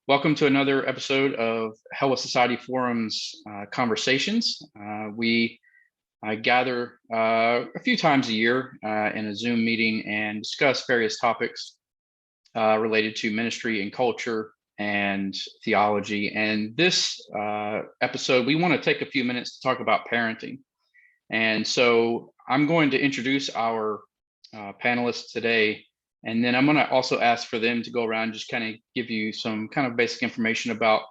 Welcome to another episode of Hella Society Forum's Conversations. We gather a few times a year in a Zoom meeting and discuss various topics related to ministry and culture and theology. And this episode, we want to take a few minutes to talk about parenting. And so I'm going to introduce our panelists today. And then I'm going to also ask for them to go around and just kind of give you some kind of basic information about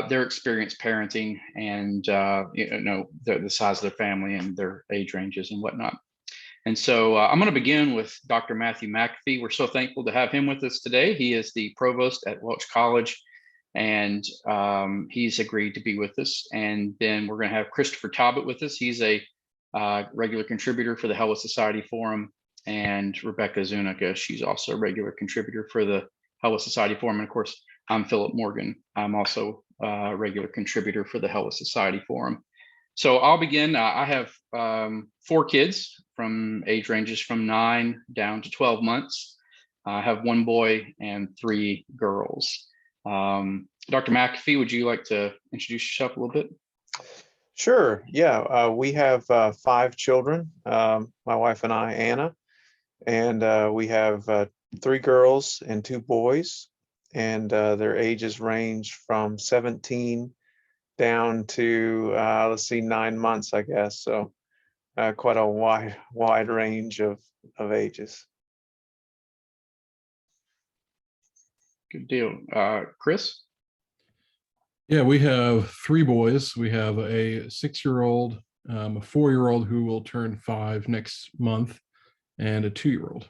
their experience parenting and the size of their family and their age ranges and whatnot. And so I'm going to begin with Dr. Matthew McAfee. We're so thankful to have him with us today. He is the provost at Welch College, and he's agreed to be with us. And then we're going to have Christopher Talbot with us. He's a regular contributor for the Hella Society Forum. And Rebekah Zunia, she's also a regular contributor for the Hella Society Forum. And of course, I'm Phillip Morgan. I'm also a regular contributor for the Hella Society Forum. So I'll begin. I have 4 kids from age ranges from 9 down to 12 months. I have 1 boy and 3 girls. Dr. McAfee, would you like to introduce yourself a little bit? Sure. Yeah, we have 5 children, my wife and I, Anna. And we have 3 girls and 2 boys, and their ages range from 17 down to 9 months, I guess. So quite a wide range of ages. Good deal. Chris? Yeah, we have 3 boys. We have a 6-year-old, a 4-year-old who will turn 5 next month, and a 2-year-old.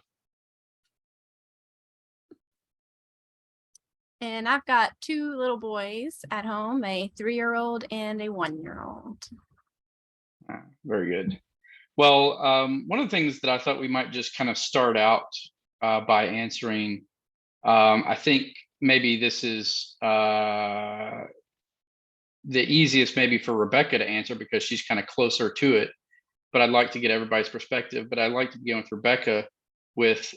And I've got 2 little boys at home, a 3-year-old and a 1-year-old. Very good. Well, one of the things that I thought we might just kind of start out by answering, I think maybe this is the easiest maybe for Rebekah to answer because she's kind of closer to it. But I'd like to get everybody's perspective. But I'd like to begin with Rebekah with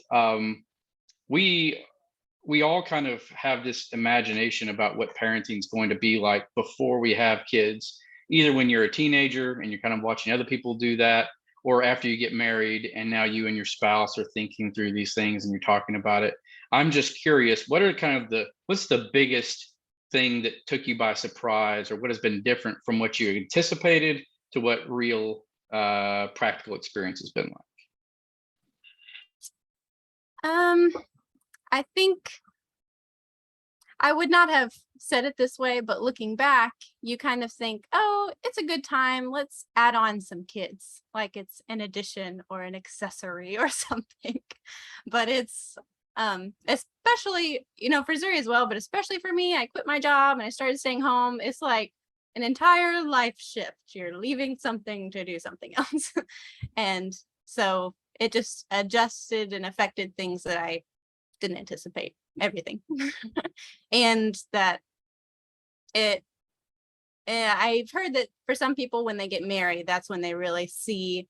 we all kind of have this imagination about what parenting is going to be like before we have kids, either when you're a teenager and you're kind of watching other people do that, or after you get married and now you and your spouse are thinking through these things and you're talking about it. I'm just curious, what are kind of what's the biggest thing that took you by surprise, or what has been different from what you anticipated to what real practical experience has been like? I think I would not have said it this way, but looking back, you kind of think, oh, it's a good time. Let's add on some kids, like it's an addition or an accessory or something. But it's especially, for Zuri as well, but especially for me, I quit my job and I started staying home. It's like an entire life shift. You're leaving something to do something else. And so it just adjusted and affected things that I didn't anticipate, everything. And that I've heard that for some people, when they get married, that's when they really see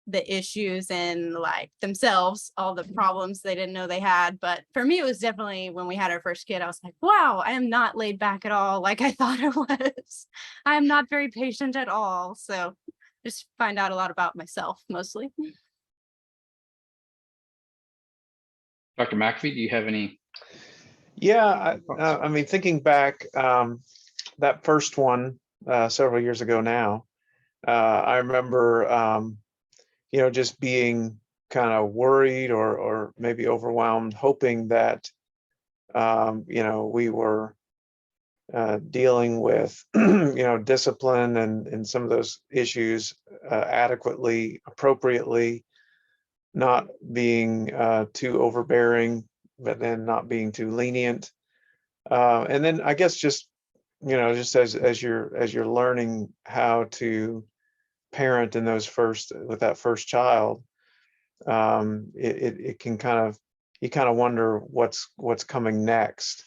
the issues in like themselves, all the problems they didn't know they had. But for me, it was definitely when we had our first kid, I was like, wow, I am not laid back at all like I thought I was. I am not very patient at all. So just find out a lot about myself mostly. Dr. McAfee, do you have any? Yeah, I mean, thinking back, that first one several years ago now, I remember, just being kind of worried or maybe overwhelmed, hoping that, we were dealing with, discipline and some of those issues adequately, appropriately, not being too overbearing, but then not being too lenient. And then I guess just as you're learning how to parent in with that first child, it can you kind of wonder what's coming next.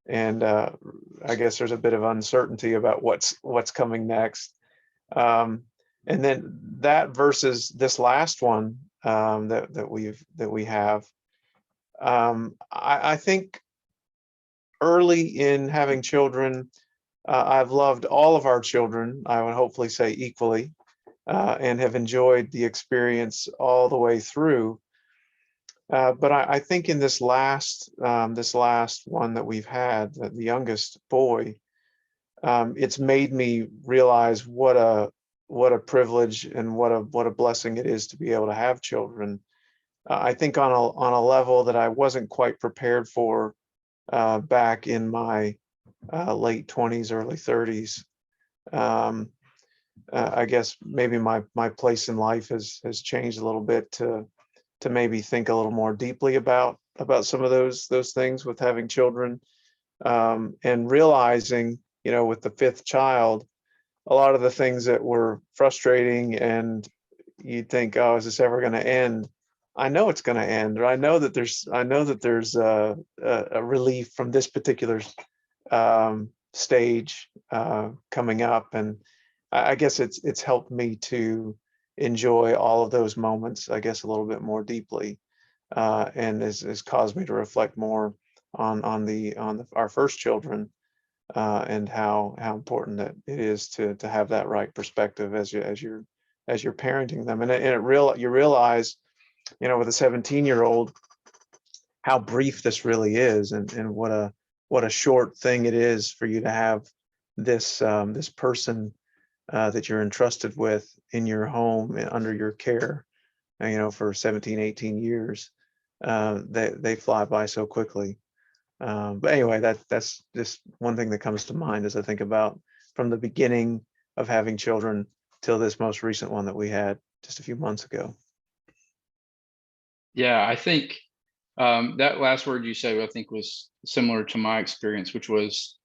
And I guess there's a bit of uncertainty about what's coming next. And then that versus this last one that we have, I think early in having children, I've loved all of our children, I would hopefully say equally, and have enjoyed the experience all the way through. But I think in this last one that we've had, the youngest boy, it's made me realize what a privilege and what a blessing it is to be able to have children. I think on a level that I wasn't quite prepared for back in my late 20s, early 30s. I guess maybe my place in life has changed a little bit to maybe think a little more deeply about some of those things with having children, and realizing, with the fifth child, a lot of the things that were frustrating and you'd think, oh, is this ever going to end? I know it's going to end, or I know that there's a relief from this particular stage coming up, and I guess it's helped me to enjoy all of those moments, I guess, a little bit more deeply, and has caused me to reflect more on our first children, and how important that it is to have that right perspective as you're parenting them, and you realize, with a 17-year-old, how brief this really is, and what a short thing it is for you to have this person that you're entrusted with in your home and under your care, for 17, 18 years. They fly by so quickly. But anyway, that's just one thing that comes to mind as I think about from the beginning of having children till this most recent one that we had just a few months ago. Yeah, I think that last word you said, I think, was similar to my experience, which was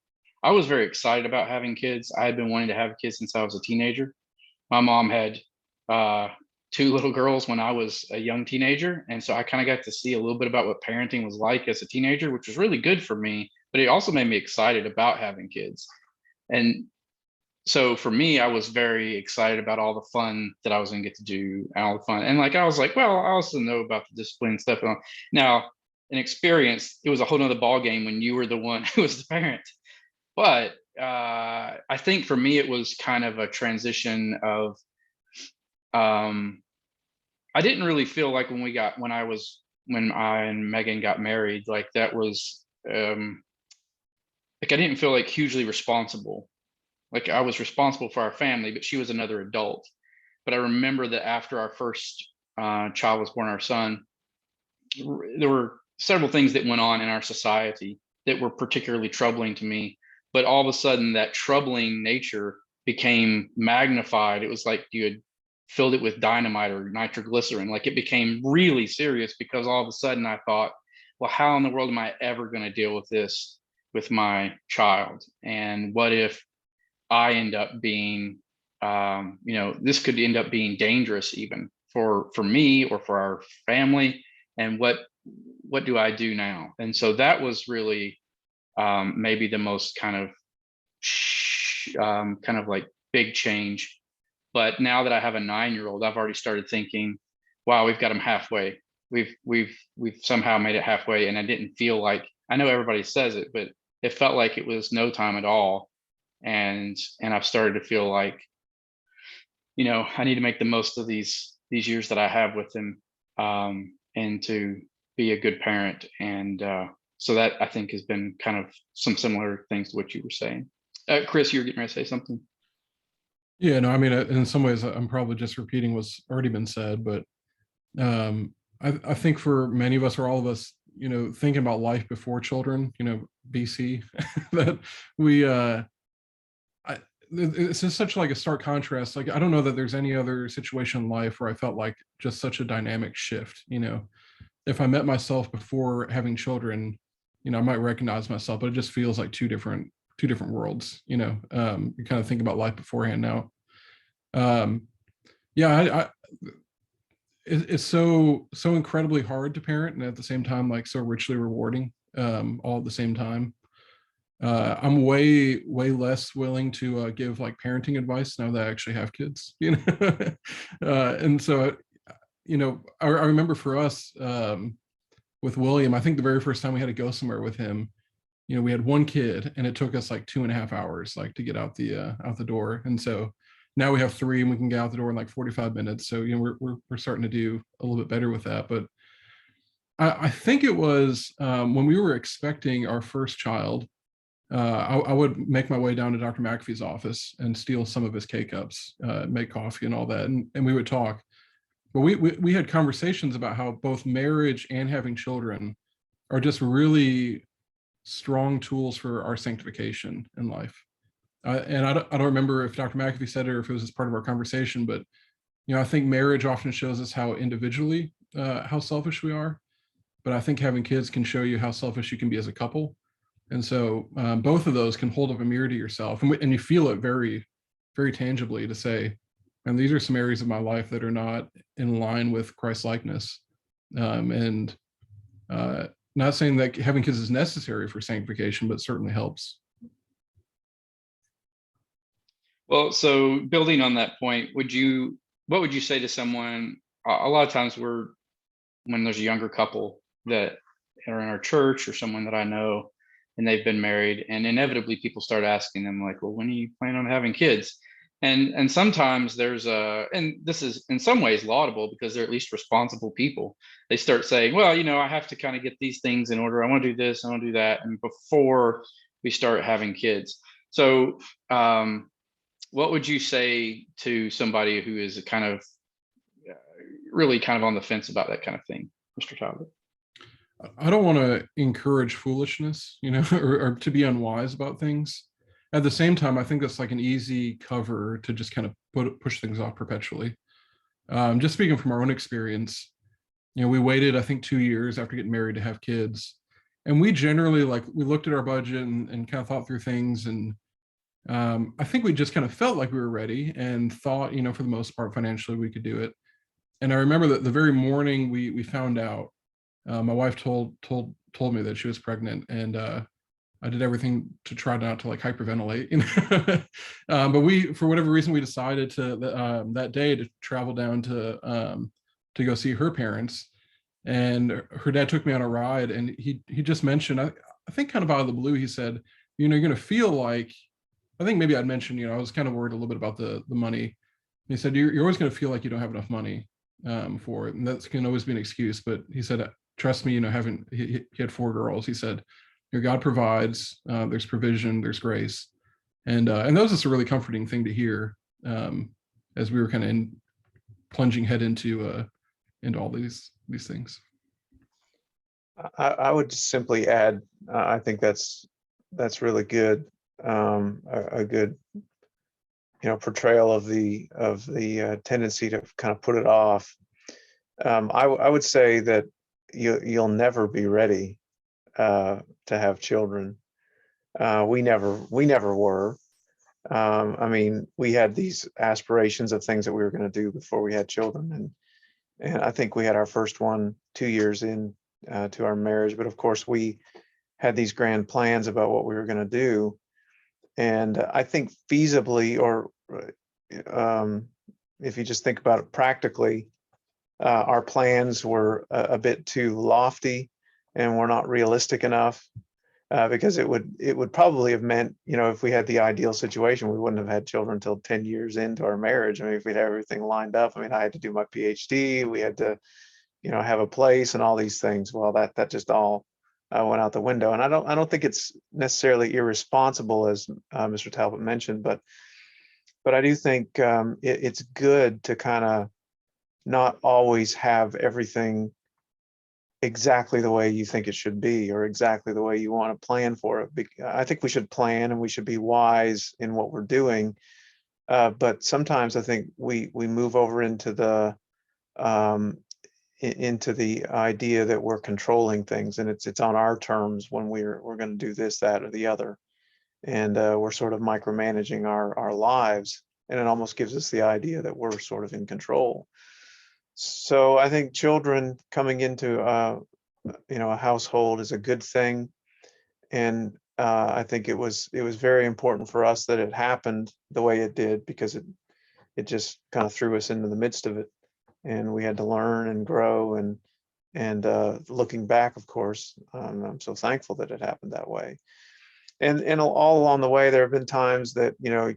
I was very excited about having kids. I had been wanting to have kids since I was a teenager. My mom had two little girls when I was a young teenager. And so I kind of got to see a little bit about what parenting was like as a teenager, which was really good for me, but it also made me excited about having kids. And so for me, I was very excited about all the fun that I was going to get to do, and all the fun. And I was like, well, I also know about the discipline stuff. Now, an experience, it was a whole nother ball game when you were the one who was the parent. But I think for me, it was kind of a transition of, I didn't really feel like when I and Megan got married, like that was, I didn't feel like hugely responsible. Like I was responsible for our family, but she was another adult. But I remember that after our first child was born, our son, there were several things that went on in our society that were particularly troubling to me. But all of a sudden, that troubling nature became magnified. It was like you had filled it with dynamite or nitroglycerin. Like it became really serious because all of a sudden I thought, well, how in the world am I ever going to deal with this with my child? And what if I end up being, this could end up being dangerous even for me or for our family. And what do I do now? And so that was really maybe the most kind of like big change. But now that I have a 9-year-old, I've already started thinking, wow, we've got him halfway. We've somehow made it halfway. And I didn't feel like, I know everybody says it, but it felt like it was no time at all. And I've started to feel like, I need to make the most of these years that I have with him, and to be a good parent. And so that, I think, has been kind of some similar things to what you were saying. Chris, you were getting ready to say something. Yeah, no, I mean, in some ways, I'm probably just repeating what's already been said, but I think for many of us, or all of us, thinking about life before children, BC, that we, it's just such like a stark contrast. Like, I don't know that there's any other situation in life where I felt like just such a dynamic shift. If I met myself before having children, I might recognize myself, but it just feels like two different worlds. You kind of think about life beforehand now. It's so incredibly hard to parent, and at the same time, like, so richly rewarding, all at the same time. I'm way less willing to give like parenting advice now that I actually have kids, and so I remember for us, with William, I think the very first time we had to go somewhere with him, we had one kid and it took us like 2.5 hours like to get out the door. And so now we have 3 and we can get out the door in like 45 minutes. So, we're starting to do a little bit better with that. But I think it was when we were expecting our first child, I would make my way down to Dr. McAfee's office and steal some of his K-cups, make coffee and all that. And we would talk. But we had conversations about how both marriage and having children are just really strong tools for our sanctification in life. And I don't remember if Dr. McAfee said it or if it was just part of our conversation, but I think marriage often shows us how individually how selfish we are. But I think having kids can show you how selfish you can be as a couple. And so both of those can hold up a mirror to yourself, and you feel it very, very tangibly to say, and these are some areas of my life that are not in line with Christ-likeness. And not saying that having kids is necessary for sanctification, but certainly helps. Well, so building on that point, what would you say to someone? A lot of times when there's a younger couple that are in our church or someone that I know, and they've been married, and inevitably people start asking them like, well, when are you planning on having kids? And sometimes and this is in some ways laudable because they're at least responsible people. They start saying, well, I have to kind of get these things in order. I want to do this, I want to do that, and before we start having kids. So what would you say to somebody who is kind of really kind of on the fence about that kind of thing, Mr. Talbot? I don't want to encourage foolishness, or to be unwise about things. At the same time, I think that's like an easy cover to just kind of push things off perpetually. Just speaking from our own experience, we waited, I think, 2 years after getting married to have kids. And we generally we looked at our budget and kind of thought through things. And I think we just kind of felt like we were ready and thought, for the most part, financially, we could do it. And I remember that the very morning we found out, my wife told me that she was pregnant, and I did everything to try not to hyperventilate, but we, for whatever reason, we decided to that day to travel down to go see her parents, and her dad took me on a ride, and he just mentioned, I think kind of out of the blue, he said, you're going to feel like, I think maybe I'd mentioned, I was kind of worried a little bit about the money. And he said, you're always going to feel like you don't have enough money for it, and that can always be an excuse. But he said, trust me, he had 4 girls. He said, God provides, there's provision, there's grace. And that was just a really comforting thing to hear as we were kind of plunging head into all these things. I would simply add, I think that's really good. A good, portrayal of the tendency to kind of put it off. I would say that you'll never be ready to have children. We never were. We had these aspirations of things that we were going to do before we had children, and I think we had our first one 2 years in to our marriage. But of course, we had these grand plans about what we were going to do, and I think feasibly, or if you just think about it practically, our plans were a bit too lofty and were not realistic enough, because it would probably have meant, if we had the ideal situation, we wouldn't have had children until 10 years into our marriage. If we'd have everything lined up, I had to do my PhD, we had to, have a place and all these things. Well, that just all went out the window. And I don't think it's necessarily irresponsible, as Mr. Talbot mentioned, but I do think it's good to kind of not always have everything exactly the way you think it should be, or exactly the way you want to plan for it. I think we should plan and we should be wise in what we're doing. But sometimes I think we move over into the idea that we're controlling things, and it's on our terms when we're going to do this, that, or the other, and we're sort of micromanaging our lives, and it almost gives us the idea that we're sort of in control. So I think children coming into a household is a good thing, and I think it was very important for us that it happened the way it did, because it just kind of threw us into the midst of it, and we had to learn and grow and And looking back, of course, I'm so thankful that it happened that way. And all along the way, there have been times that, you know,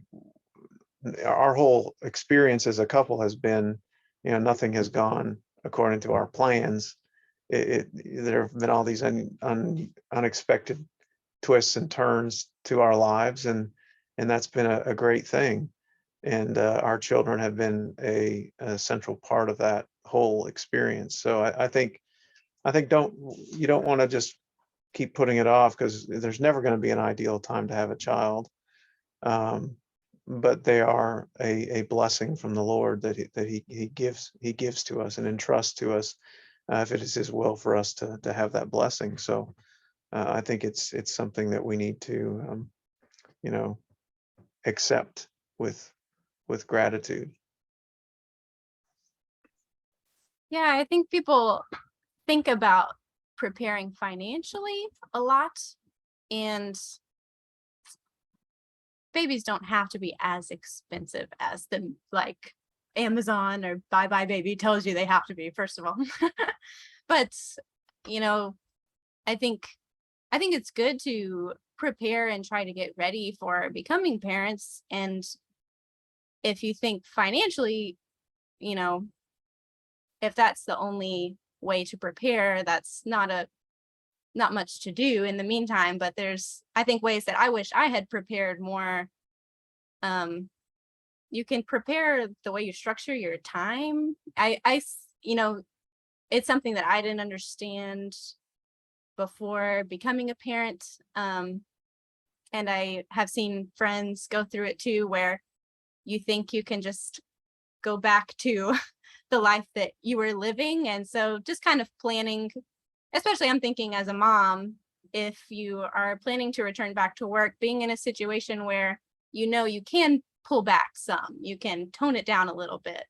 our whole experience as a couple has been, you know, nothing has gone according to our plans. There have been all these unexpected twists and turns to our lives, and that's been a great thing. And our children have been a central part of that whole experience. So I think you don't want to just keep putting it off, because there's never going to be an ideal time to have a child. But they are a blessing from the Lord that he gives to us and entrusts to us, if it is his will for us to have that blessing. So I think it's something that we need to you know, accept with gratitude. Yeah, I think people think about preparing financially a lot, and babies don't have to be as expensive as the like Amazon or Bye Bye Baby tells you they have to be, first of all. But, you know, I think it's good to prepare and try to get ready for becoming parents. And if you think financially, you know, if that's the only way to prepare, that's not much to do in the meantime. But there's, I think, ways that I wish I had prepared more. You can prepare the way you structure your time. You know, it's something that I didn't understand before becoming a parent. And I have seen friends go through it too, where you think you can just go back to the life that you were living. And so just kind of planning, especially I'm thinking as a mom, if you are planning to return back to work, being in a situation where, you know, you can pull back some, you can tone it down a little bit.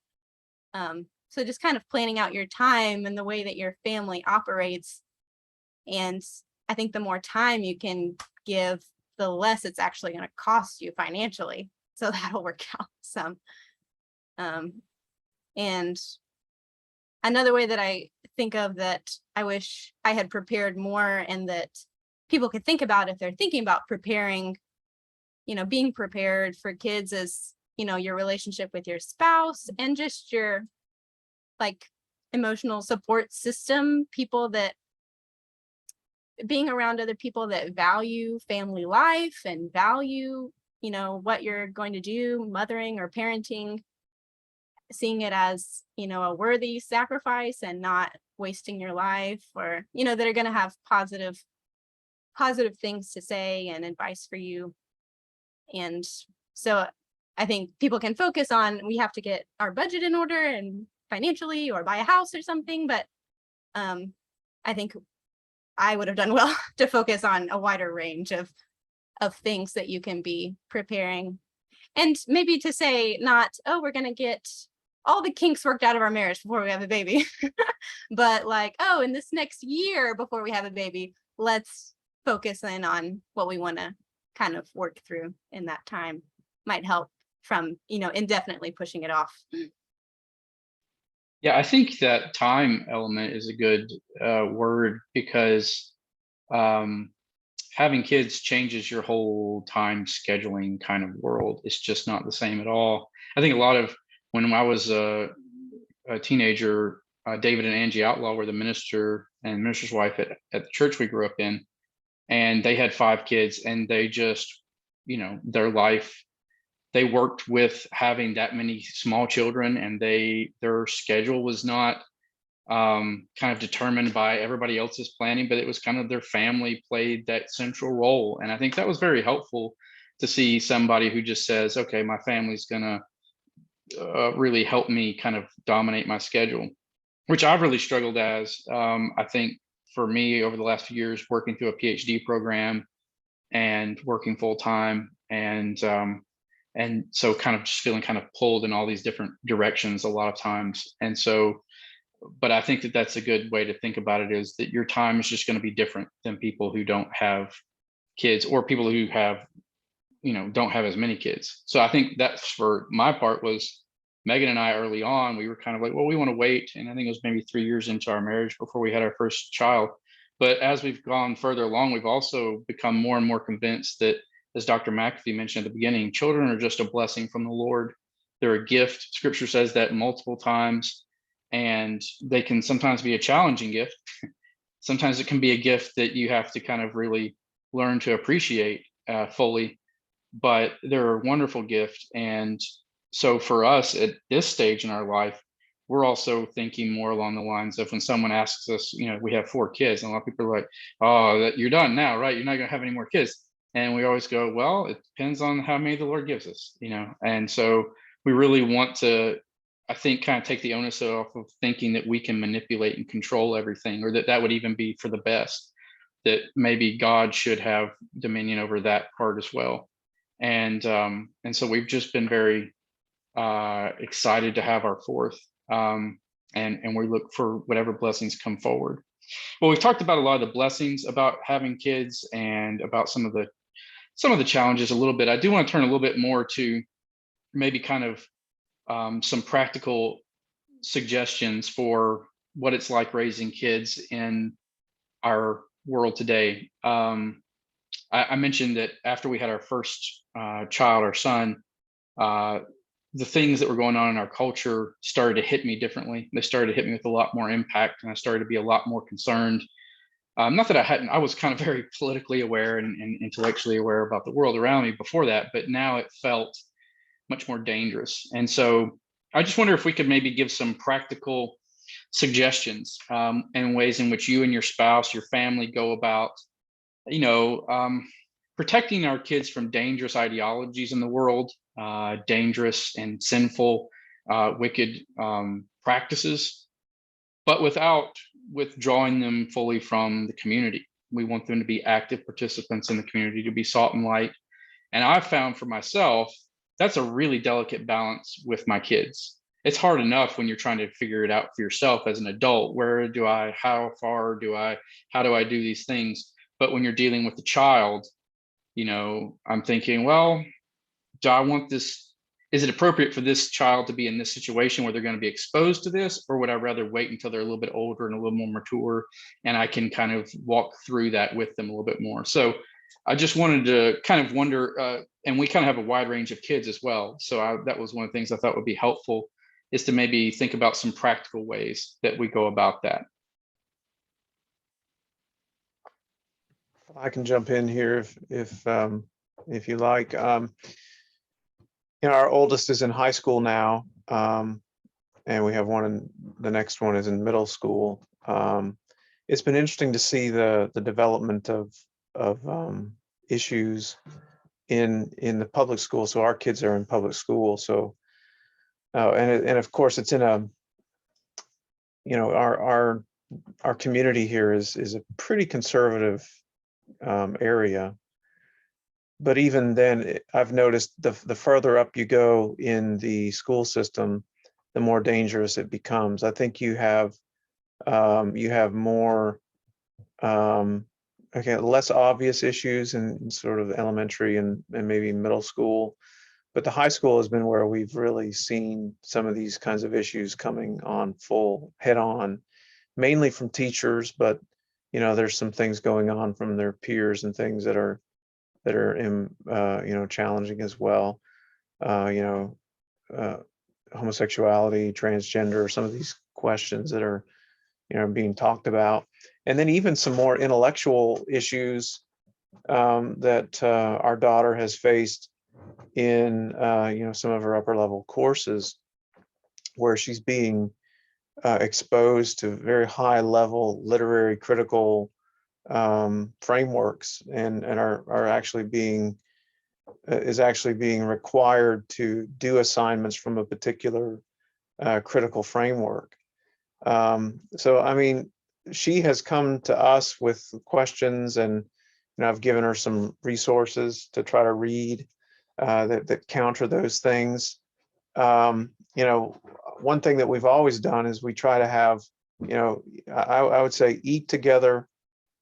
So just kind of planning out your time and the way that your family operates. And I think the more time you can give, the less it's actually going to cost you financially. So that'll work out some. And another way that I think of that I wish I had prepared more, and that people could think about if they're thinking about preparing, you know, being prepared for kids, is, you know, your relationship with your spouse and just your like emotional support system, people that, being around other people that value family life and value, you know, what you're going to do, mothering or parenting, seeing it as, you know, a worthy sacrifice and not wasting your life, or, you know, that are going to have positive things to say and advice for you. And so I think people can focus on, we have to get our budget in order and financially, or buy a house or something. But I think I would have done well to focus on a wider range of things that you can be preparing. And maybe to say, not, oh, we're going to get all the kinks worked out of our marriage before we have a baby, but like, oh, in this next year before we have a baby, let's focus in on what we want to kind of work through in that time. Might help from, you know, indefinitely pushing it off. Yeah, I think that time element is a good word, because having kids changes your whole time scheduling kind of world. It's just not the same at all. I think a lot of, when I was a teenager, David and Angie Outlaw were the minister and minister's wife at the church we grew up in, and they had 5 kids, and they just, you know, their life, they worked with having that many small children, and their schedule was not kind of determined by everybody else's planning, but it was kind of their family played that central role. And I think that was very helpful to see somebody who just says, okay, my family's gonna really help me kind of dominate my schedule, which I've really struggled as. I think for me, over the last few years, working through a PhD program and working full time, and so kind of just feeling kind of pulled in all these different directions a lot of times. And so, but I think that that's a good way to think about it, is that your time is just going to be different than people who don't have kids, or people who have, you know, don't have as many kids. So I think that's, for my part, was Megan and I early on, we were kind of like, well, we want to wait. And I think it was maybe 3 years into our marriage before we had our first child. But as we've gone further along, we've also become more and more convinced that, as Dr. McAfee mentioned at the beginning, children are just a blessing from the Lord. They're a gift. Scripture says that multiple times, and they can sometimes be a challenging gift. Sometimes it can be a gift that you have to kind of really learn to appreciate fully, but they're a wonderful gift. And so for us at this stage in our life, we're also thinking more along the lines of when someone asks us, we have 4 kids, and a lot of people are like, oh, you're done now, right? You're not going to have any more kids. And we always go, well, it depends on how many the Lord gives us, And so we really want to, I think, kind of take the onus off of thinking that we can manipulate and control everything, or that would even be for the best, that maybe God should have dominion over that part as well. And so we've just been very excited to have our 4th. And we look for whatever blessings come forward. Well, we've talked about a lot of the blessings about having kids and about some of the challenges a little bit. I do want to turn a little bit more to maybe kind of some practical suggestions for what it's like raising kids in our world today. I mentioned that after we had our first child, our son, the things that were going on in our culture started to hit me differently. They started to hit me with a lot more impact, and I started to be a lot more concerned. Not that I was kind of very politically aware and intellectually aware about the world around me before that, but now it felt much more dangerous. And so I just wonder if we could maybe give some practical suggestions and ways in which you and your spouse, your family go about, protecting our kids from dangerous ideologies in the world, dangerous and sinful, wicked practices, but without withdrawing them fully from the community. We want them to be active participants in the community, to be salt and light. And I've found for myself, that's a really delicate balance with my kids. It's hard enough when you're trying to figure it out for yourself as an adult. How far do I do these things? But when you're dealing with a child, I'm thinking, well, do I want this? Is it appropriate for this child to be in this situation where they're going to be exposed to this? Or would I rather wait until they're a little bit older and a little more mature, and I can kind of walk through that with them a little bit more? So I just wanted to kind of wonder, and we kind of have a wide range of kids as well. So that was one of the things I thought would be helpful, is to maybe think about some practical ways that we go about that. I can jump in here if you like. Our oldest is in high school now, and we have the next one is in middle school. It's been interesting to see the development of issues in the public school. So our kids are in public school. So, and of course, it's in our community here is a pretty conservative area. But even then, I've noticed the further up you go in the school system, the more dangerous it becomes. I think you have more less obvious issues in sort of elementary and maybe middle school, but the high school has been where we've really seen some of these kinds of issues coming on full head on, mainly from teachers, but there's some things going on from their peers and things that are challenging as well. Homosexuality, transgender, some of these questions that are being talked about, and then even some more intellectual issues that our daughter has faced in some of her upper level courses, where she's being exposed to very high level literary critical frameworks and are actually being required to do assignments from a particular critical framework. So I mean, she has come to us with questions, and I've given her some resources to try to read that counter those things. One thing that we've always done is we try to have, I would say, eat together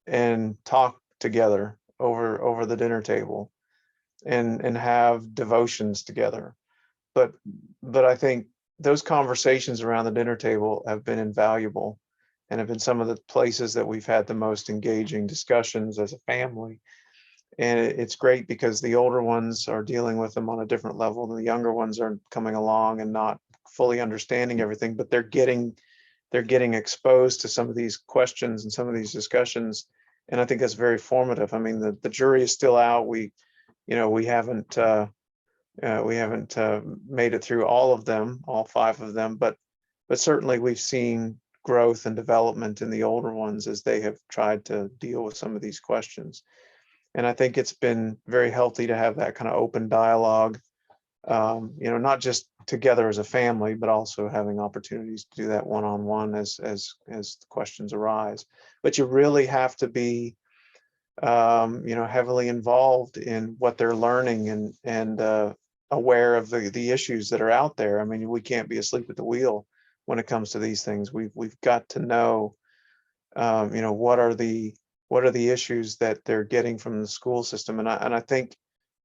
and talk together over the dinner table, and have devotions together. But I think those conversations around the dinner table have been invaluable and have been some of the places that we've had the most engaging discussions as a family. And it's great because the older ones are dealing with them on a different level, and the younger ones are coming along and not fully understanding everything, but they're getting exposed to some of these questions and some of these discussions. And I think that's very formative. I mean, the jury is still out. We haven't made it through all of them, all 5 of them, but certainly we've seen growth and development in the older ones as they have tried to deal with some of these questions. And I think it's been very healthy to have that kind of open dialogue, not just together as a family, but also having opportunities to do that one-on-one as the questions arise. But you really have to be, heavily involved in what they're learning and aware of the issues that are out there. I mean, we can't be asleep at the wheel when it comes to these things. We've got to know, what are the issues that they're getting from the school system. And I think,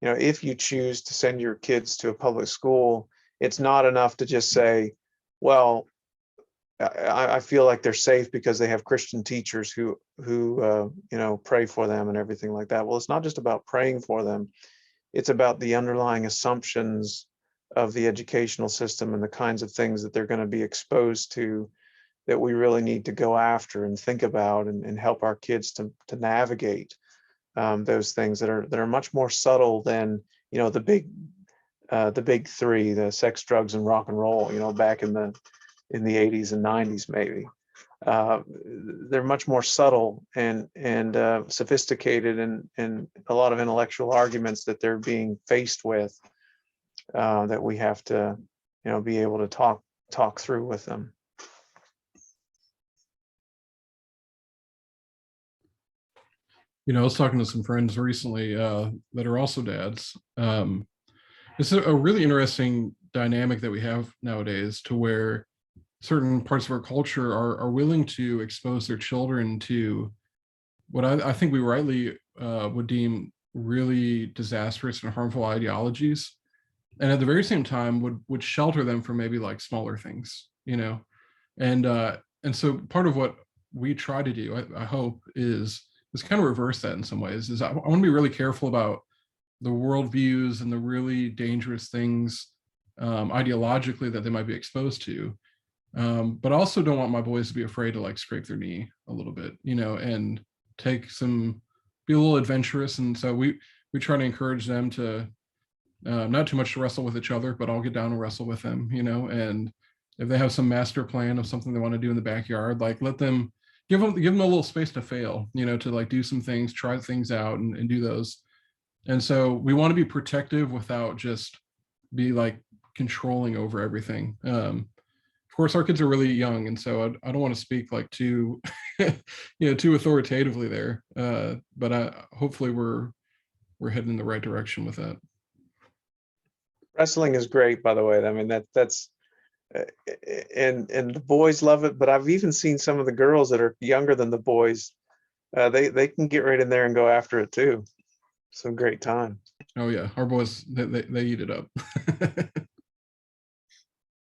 if you choose to send your kids to a public school, it's not enough to just say, well, I feel like they're safe because they have Christian teachers who pray for them and everything like that. Well, it's not just about praying for them. It's about the underlying assumptions of the educational system and the kinds of things that they're going to be exposed to that we really need to go after and think about and help our kids to navigate those things that are much more subtle than, the big 3, the sex, drugs, and rock and roll, back in the 80s and 90s, maybe. They're much more subtle and sophisticated and a lot of intellectual arguments that they're being faced with, that we have to, be able to talk through with them. I was talking to some friends recently that are also dads. It's a really interesting dynamic that we have nowadays, to where certain parts of our culture are willing to expose their children to what I think we rightly would deem really disastrous and harmful ideologies, and at the very same time would shelter them from maybe like smaller things, and so part of what we try to do, I hope, is kind of reverse that in some ways. Is I want to be really careful about the worldviews and the really dangerous things ideologically that they might be exposed to. But I also don't want my boys to be afraid to like scrape their knee a little bit, and be a little adventurous. And so we try to encourage them to not too much to wrestle with each other, but I'll get down and wrestle with them, and if they have some master plan of something they want to do in the backyard, like give them a little space to fail, to like do some things, try things out and do those. And so we want to be protective without just be like controlling over everything. Of course, our kids are really young, and so I don't want to speak like too, too authoritatively there. But hopefully we're heading in the right direction with that. Wrestling is great, by the way. I mean, that's and the boys love it. But I've even seen some of the girls that are younger than the boys. They can get right in there and go after it too. Some great time. Oh yeah, our boys they eat it up.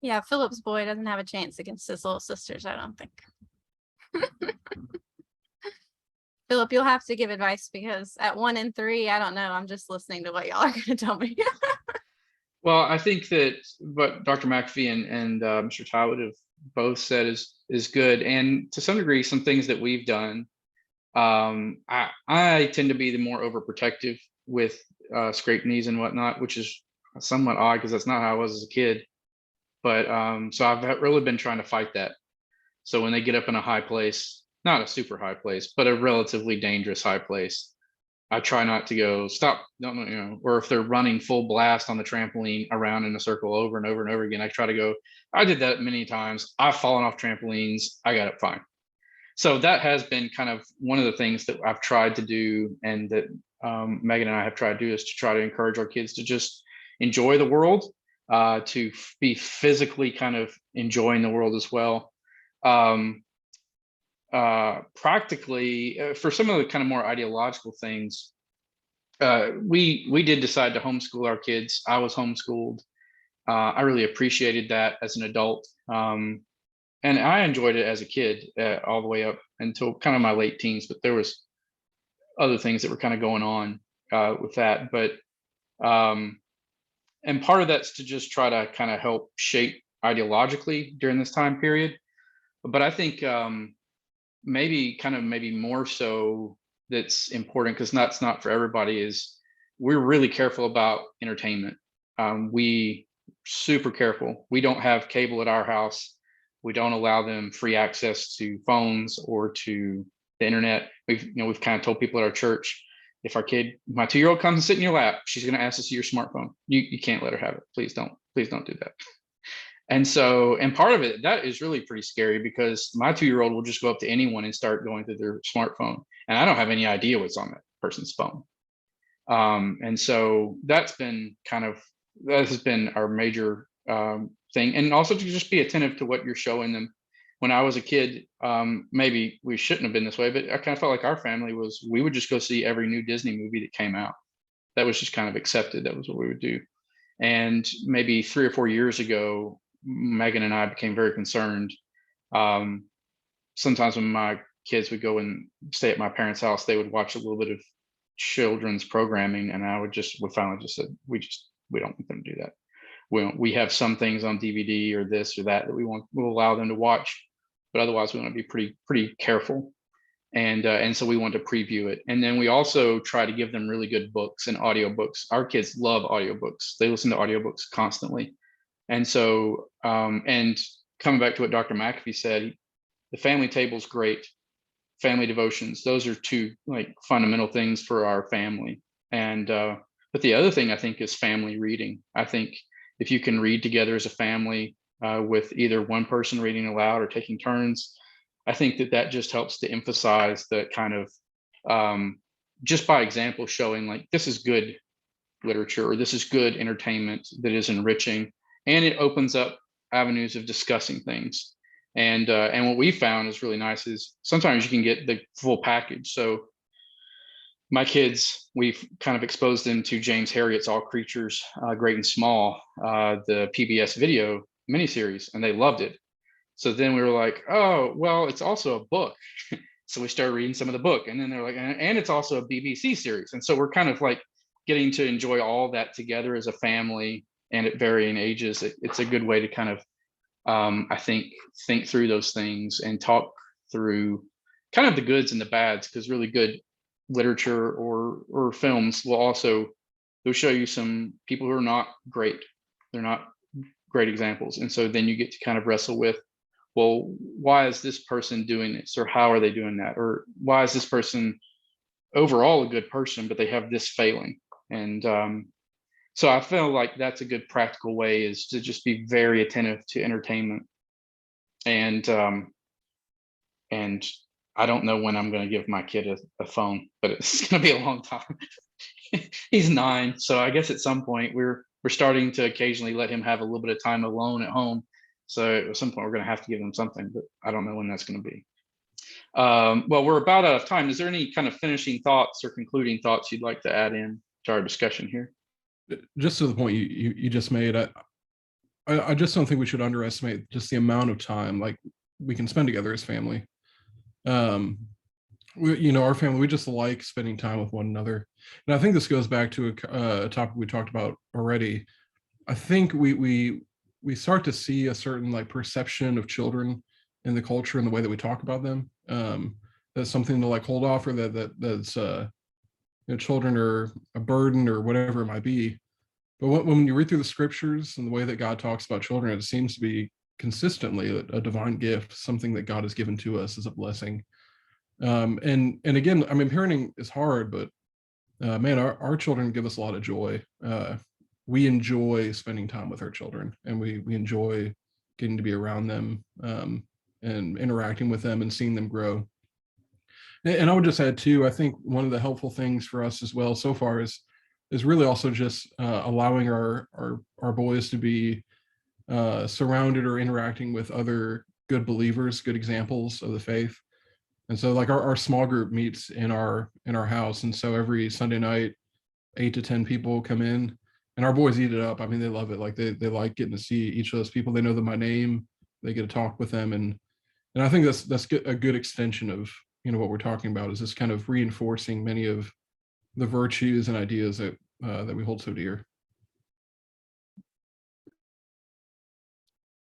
Yeah, Philip's boy doesn't have a chance against his little sisters, I don't think. Philip, you'll have to give advice, because at 1 and 3, I don't know. I'm just listening to what y'all are going to tell me. Well, I think that what Dr. McAfee and Mr. Talbot have both said is good, and to some degree, some things that we've done. I tend to be the more overprotective with scraped knees and whatnot, which is somewhat odd because that's not how I was as a kid. But so I've really been trying to fight that. So when they get up in a high place, not a super high place, but a relatively dangerous high place, I try not to go stop, or if they're running full blast on the trampoline around in a circle over and over and over again, I try to go, I did that many times. I've fallen off trampolines. I got it fine. So that has been kind of one of the things that I've tried to do, and that Megan and I have tried to do, is to try to encourage our kids to just enjoy the world, to be physically kind of enjoying the world as well. Practically, for some of the kind of more ideological things, we did decide to homeschool our kids. I was homeschooled, I really appreciated that as an adult. And I enjoyed it as a kid all the way up until kind of my late teens, but there was other things that were kind of going on with that. But and part of that's to just try to kind of help shape ideologically during this time period. But I think maybe more so that's important, because that's not for everybody, is we're really careful about entertainment. We super careful. We don't have cable at our house. We don't allow them free access to phones or to the internet. We've kind of told people at our church, if our kid, my 2-year-old comes and sit in your lap, she's going to ask to see your smartphone. You can't let her have it. Please don't do that. And so, and part of it, that is really pretty scary, because my 2-year-old will just go up to anyone and start going through their smartphone. And I don't have any idea what's on that person's phone. And so that has been our major thing. And also to just be attentive to what you're showing them. When I was a kid, maybe we shouldn't have been this way, but I kind of felt like our family we would just go see every new Disney movie that came out. That was just kind of accepted. That was what we would do. And maybe 3 or 4 years ago, Megan and I became very concerned. Sometimes when my kids would go and stay at my parents' house, they would watch a little bit of children's programming, and we finally just said, we don't want them to do that. We have some things on DVD or this or that we'll allow them to watch, but otherwise we want to be pretty careful. And so we want to preview it. And then we also try to give them really good books and audiobooks. Our kids love audiobooks. They listen to audiobooks constantly. And so, and coming back to what Dr. McAfee said, the family table's great. Family devotions, those are two like fundamental things for our family. And but the other thing I think is family reading. I think if you can read together as a family with either one person reading aloud or taking turns, I think that just helps to emphasize the kind of just by example, showing like this is good literature or this is good entertainment that is enriching, and it opens up avenues of discussing things. And what we found is really nice is sometimes you can get the full package. So my kids, we've kind of exposed them to James Herriot's All Creatures, Great and Small, the PBS video miniseries, and they loved it. So then we were like, oh, well, it's also a book. So we started reading some of the book, and then they're like, and it's also a BBC series. And so we're kind of like getting to enjoy all that together as a family and at varying ages. It's a good way to kind of, I think through those things and talk through kind of the goods and the bads, because really good literature or films they'll show you some people who are not great. They're not great examples. And so then you get to kind of wrestle with, well, why is this person doing this? Or how are they doing that? Or why is this person overall a good person, but they have this failing? And so I feel like that's a good practical way, is to just be very attentive to entertainment. And I don't know when I'm going to give my kid a phone, but it's going to be a long time. He's 9, so I guess at some point we're starting to occasionally let him have a little bit of time alone at home. So at some point we're going to have to give him something, but I don't know when that's going to be. Well, we're about out of time. Is there any kind of finishing thoughts or concluding thoughts you'd like to add in to our discussion here? Just to the point you just made, I just don't think we should underestimate just the amount of time like we can spend together as family. Our family, we just like spending time with one another. And I think this goes back to a topic we talked about already. I think we start to see a certain like perception of children in the culture and the way that we talk about them. That's something to like hold off, or that's children are a burden or whatever it might be. But when you read through the scriptures and the way that God talks about children, it seems to be consistently a divine gift, something that God has given to us as a blessing. And again, I mean, parenting is hard, but man, our children give us a lot of joy. We enjoy spending time with our children, and we enjoy getting to be around them and interacting with them and seeing them grow. And I would just add too, I think one of the helpful things for us as well so far is really also just allowing our boys to be surrounded or interacting with other good believers, good examples of the faith. And so like our small group meets in our house. And so every Sunday night, 8 to 10 people come in, and our boys eat it up. I mean, they love it. Like they like getting to see each of those people. They know them by name. They get to talk with them, and I think that's a good extension of, you know, what we're talking about, is this kind of reinforcing many of the virtues and ideas that that we hold so dear.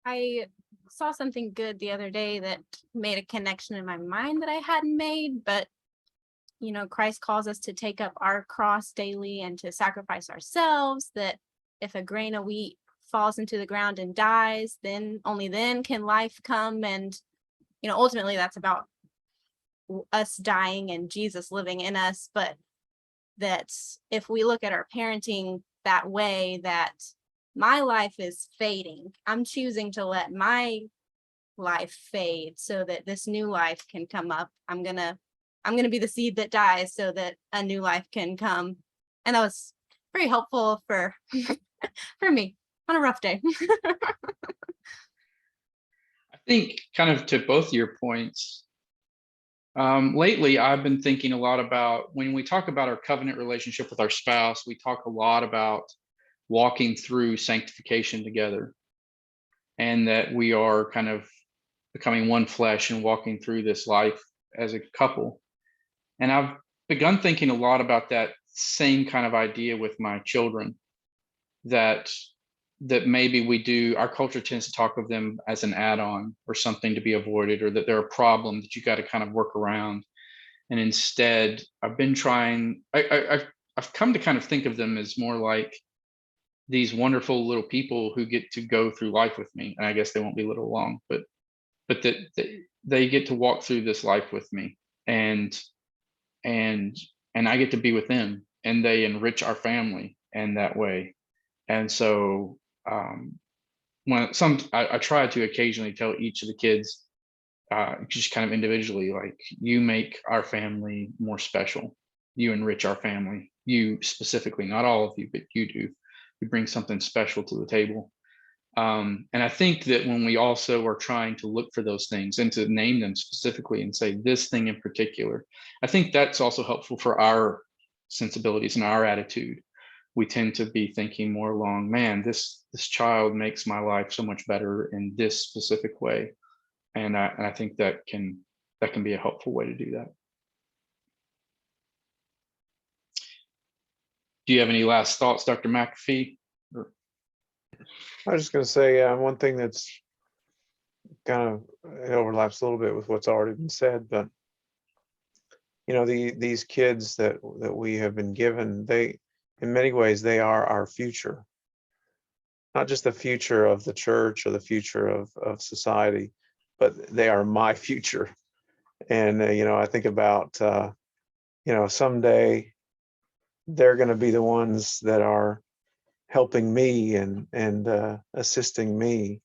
I saw something good the other day that made a connection in my mind that I hadn't made, but you know, Christ calls us to take up our cross daily and to sacrifice ourselves, that if a grain of wheat falls into the ground and dies, then only then can life come. And, you know, ultimately that's about us dying and Jesus living in us. But that if we look at our parenting that way, that my life is fading, I'm choosing to let my life fade so that this new life can come up. I'm gonna be the seed that dies so that a new life can come. And that was very helpful for for me on a rough day. I think kind of to both your points, lately I've been thinking a lot about when we talk about our covenant relationship with our spouse, we talk a lot about walking through sanctification together, and that we are kind of becoming one flesh and walking through this life as a couple. And I've begun thinking a lot about that same kind of idea with my children, that maybe we do, our culture tends to talk of them as an add-on or something to be avoided, or that they're a problem that you got to kind of work around. And instead, I've been trying, I've come to kind of think of them as more like these wonderful little people who get to go through life with me. And I guess they won't be little long, but that they get to walk through this life with me, and I get to be with them, and they enrich our family in that way. And so I try to occasionally tell each of the kids, just kind of individually, like, you make our family more special, you enrich our family, you specifically, not all of you, but you do, you bring something special to the table. And I think that when we also are trying to look for those things and to name them specifically and say this thing in particular, I think that's also helpful for our sensibilities and our attitude. We tend to be thinking more along, man, this child makes my life so much better in this specific way. And I think that can be a helpful way to do that. Do you have any last thoughts, Dr. McAfee? I was just going to say one thing that's kind of, it overlaps a little bit with what's already been said, but you know, these kids that we have been given, they, in many ways, they are our future, not just the future of the church or the future of society, but they are my future. And you know, I think about you know, someday they're going to be the ones that are helping me and assisting me.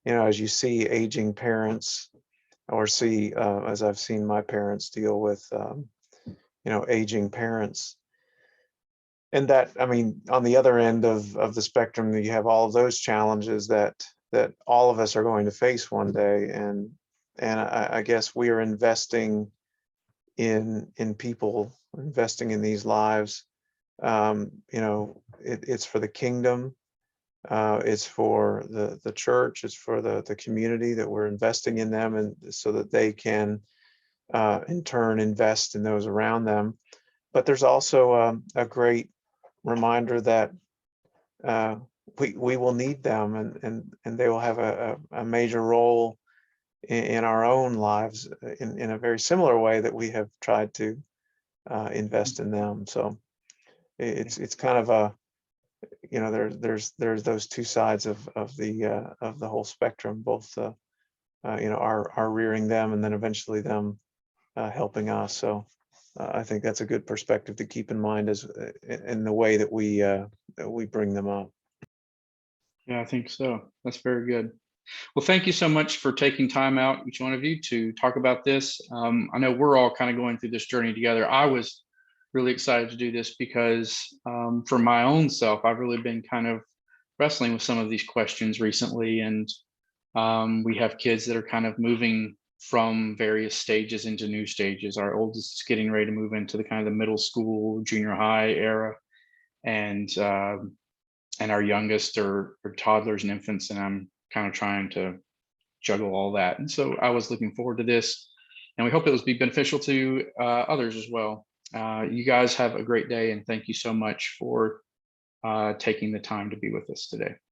You know, as you see aging parents, or see as I've seen my parents deal with you know, aging parents. And that, I mean, on the other end of the spectrum, you have all of those challenges that all of us are going to face one day. And I guess we are investing in people, investing in these lives. You know, it's for the kingdom. It's for the church. It's for the community, that we're investing in them, and so that they can in turn invest in those around them. But there's also a great reminder that we will need them, and they will have a major role in our own lives in a very similar way that we have tried to invest in them. So it's kind of a, you know, there's those two sides of the whole spectrum, both you know, our rearing them, and then eventually them helping us. So I think that's a good perspective to keep in mind as in the way that we bring them up. Yeah, I think so. That's very good. Well, thank you so much for taking time out, each one of you, to talk about this. I know we're all kind of going through this journey together. I was really excited to do this because for my own self, I've really been kind of wrestling with some of these questions recently. And we have kids that are kind of moving from various stages into new stages. Our oldest is getting ready to move into the kind of the middle school, junior high era. And and our youngest are toddlers and infants, and I'm kind of trying to juggle all that. And so I was looking forward to this, and we hope it will be beneficial to others as well. You guys have a great day, and thank you so much for taking the time to be with us today.